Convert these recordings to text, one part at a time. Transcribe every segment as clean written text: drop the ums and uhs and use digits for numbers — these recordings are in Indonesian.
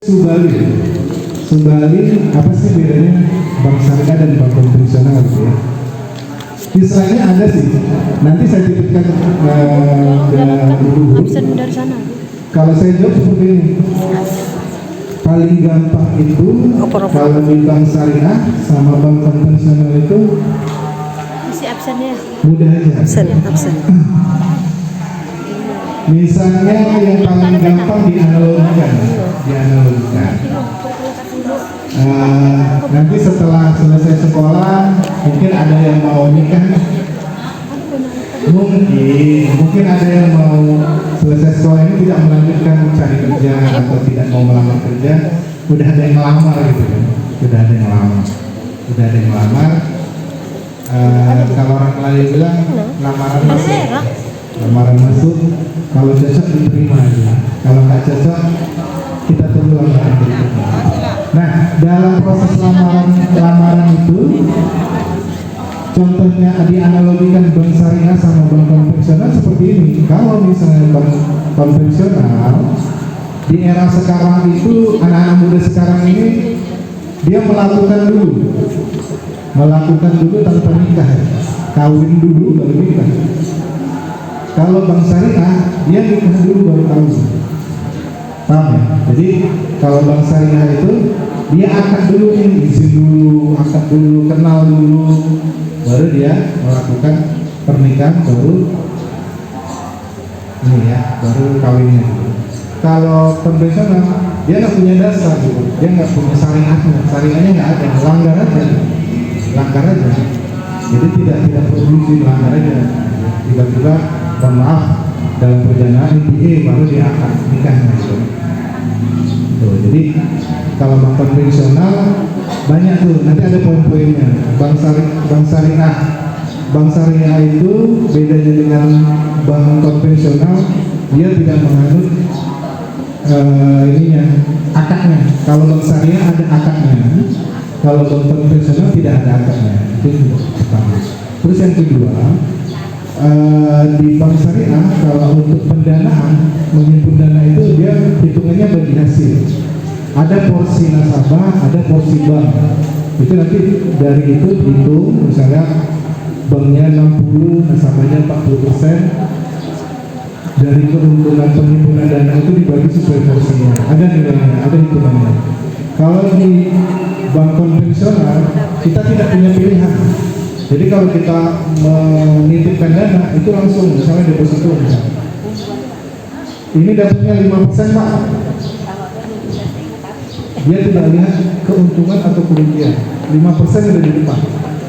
Subali. Subali apa sih bedanya bank syariah dan bank konvensional gitu ya? Istilahnya ada sih. Nanti saya titipkan dulu. Absen dari sana. Kalau saya jawab seperti ini, paling gampang itu kalau di bank syariah sama bank konvensional itu Isi absennya. mudah aja. Absen. Misalnya yang paling gampang dianalogikan. Nanti setelah selesai sekolah mungkin ada yang mau nikah, mungkin ada yang mau selesai sekolah ini tidak melanjutkan cari kerja atau tidak mau melamar kerja, udah ada yang melamar gitu kan, udah ada yang melamar. Kalau orang lain bilang lamaran masuk, kalau cocok diterima aja, kalau nggak cocok kita tunggu lamaran berikutnya. Nah, dalam proses lamaran itu, contohnya dianalogikan bank syariah sama bank konvensional seperti ini. Kalau misalnya bank konvensional di era sekarang itu, anak-anak muda sekarang ini dia melakukan dulu tanpa nikah, kawin dulu baru nikah. Kalau bank syariah dia nikah dulu baru kawin. Paham ya? Jadi kalau bank syariah itu dia akad dulu nih, izin dulu, akad dulu, kenal dulu, baru dia melakukan pernikahan, baru baru kawinnya dulu. Kalau konvensional dia nggak punya dasar gitu, dia nggak punya syariahnya nggak ada, langgar aja. Jadi tidak perlu dilanggar aja. Tiba-tiba, mohon maaf, dalam perjalanan baru dia akan nikahnya gitu. Jadi kalau bank konvensional banyak tuh, nanti ada poin-poinnya. Bank syariah itu bedanya dengan bank konvensional, dia tidak menganut akadnya. Kalau bank syariah ada akadnya, kalau bank konvensional tidak ada akadnya. Itu pertama. Terus yang kedua, di bank syariah kalau untuk pendanaan, menghimpun dana itu dia hitungannya bagi hasil. Ada porsi nasabah, ada porsi bank. Itu nanti dari itu dihitung, misalnya banknya 60, nasabahnya 40%. Dari keuntungan penghimpunan dana itu dibagi sesuai porsinya. Ada nilainya, ada hitungannya. Kalau di bank konvensional kita tidak punya pilihan. Jadi kalau kita menitipkan dana itu langsung, misalnya deposito misalnya. Ini dapatnya 5% Pak. Dia tidak lihat keuntungan atau kerugian. 5% sudah di depan.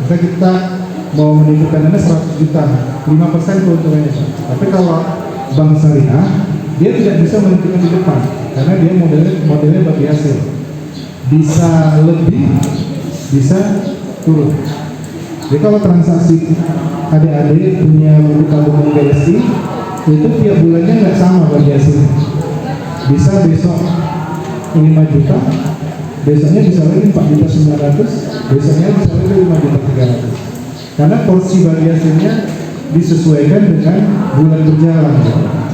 Misalnya kita mau menitipkan dana 100 juta, 5% keuntungannya. Tapi kalau bank syariah dia tidak bisa menitipkan di depan karena dia modelnya bagi hasil. Bisa lebih, bisa turun. Jadi kalau transaksi adik-adik punya buku tabungan BSI itu tiap bulannya nggak sama bagi hasilnya. Bisa besok 5 juta, besoknya bisa lagi 4.900.000, besoknya bisa lagi 5.300.000. Karena porsi bagi hasilnya disesuaikan dengan bulan berjalan.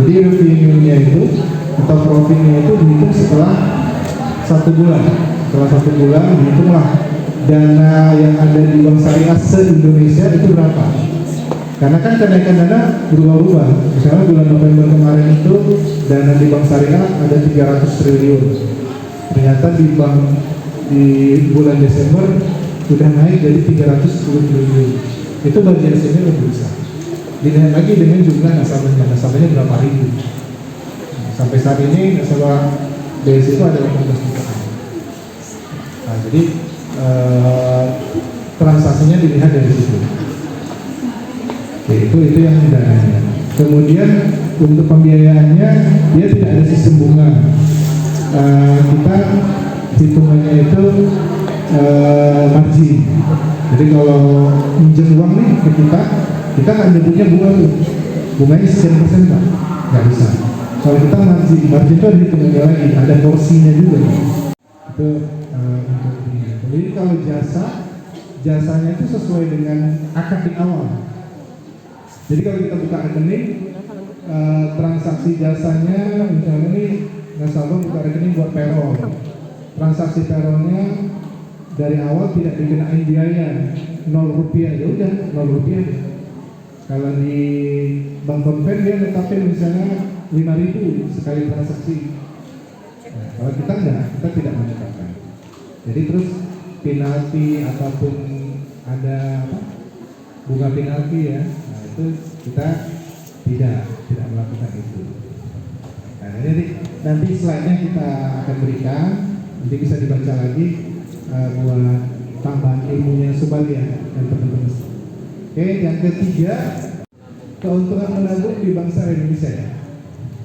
Jadi revenue-nya itu atau profitnya itu dihitung setelah 1 bulan. Setelah 1 bulan dihitunglah dana yang ada di bank syariah se-Indonesia itu berapa. Karena kan kenaikan dana berubah-ubah. Misalnya bulan November kemarin itu dana di bank syariah ada 300 triliun. Ternyata di bulan Desember sudah naik jadi 310 triliun. Itu bagi hasilnya lebih besar. Dilihat lagi dengan jumlah nasabahnya berapa ribu. Sampai saat ini nasabah BSI itu ada 18 juta. Nah, jadi transaksinya dilihat dari situ. Oke, itu yang dananya. Kemudian untuk pembiayaannya dia tidak ada sistem bunga. Kita hitungannya itu margin. Jadi kalau pinjam uang nih ke kita kan nyebutnya bunga tuh. Bunganya sekian persen Pak? Nggak bisa. Kalau kita margin itu ada hitungannya lagi, ada porsinya juga. Itu untuk ini. Jadi kalau jasanya itu sesuai dengan akad di awal. Jadi kalau kita buka rekening, transaksi jasanya misalnya ini nasabah buka rekening buat payroll. Transaksi payrollnya dari awal tidak dikenain biaya 0 rupiah, ya udah 0 rupiah. Kalau di bank konven dia tetapin misalnya 5.000 sekali transaksi. Nah, kalau kita enggak, kita tidak menetapkan. Jadi terus penalti ataupun ada apa, bunga penalti ya, nah itu kita tidak melakukan itu. Nah, jadi nanti slide-nya kita akan berikan, nanti bisa dibaca lagi buat tambahan ilmunya Subagya dan teman-teman. Oke, yang ketiga, keuntungan menabung di Bank Syariah Indonesia ya.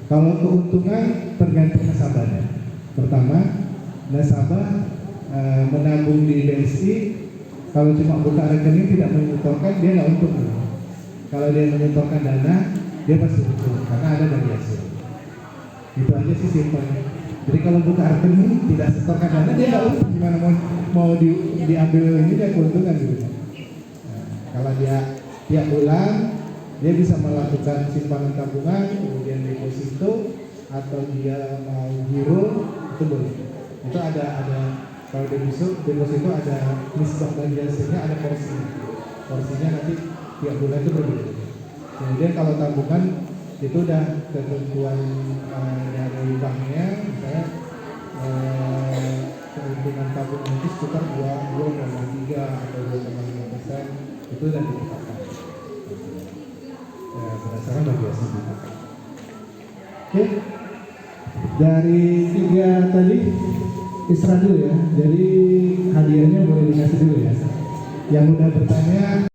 Kalau keuntungan tergantung nasabahnya. Pertama, nasabah menabung di BSI, kalau cuma buka rekening tidak menyetorkan, dia nggak untung. Kalau dia menyetorkan dana, dia pasti untung karena ada dari hasil. Itu aja sih simpelnya. Jadi kalau buka rekening tidak setorkan dana, dia nggak untung. Gimana mau diambil ini dia keuntungan gitu. Nah, kalau dia tiap bulan dia bisa melakukan simpanan tabungan, kemudian deposito, atau dia mau giro, itu boleh. Itu ada kalau deposito ada misbah bagi hasilnya, ada porsinya nanti tiap bulan itu berbeda. Kemudian kalau tabungan itu udah ketentuan dari banknya, misalnya keuntungan tabungan itu sekitar 2,3 atau 2,5%, itu udah ditetapkan. Ya, berdasarkan bagi hasil kita. Oke, dari 3 tadi istirahat dulu ya. Jadi hadiahnya boleh dikasih dulu ya. Yang udah bertanya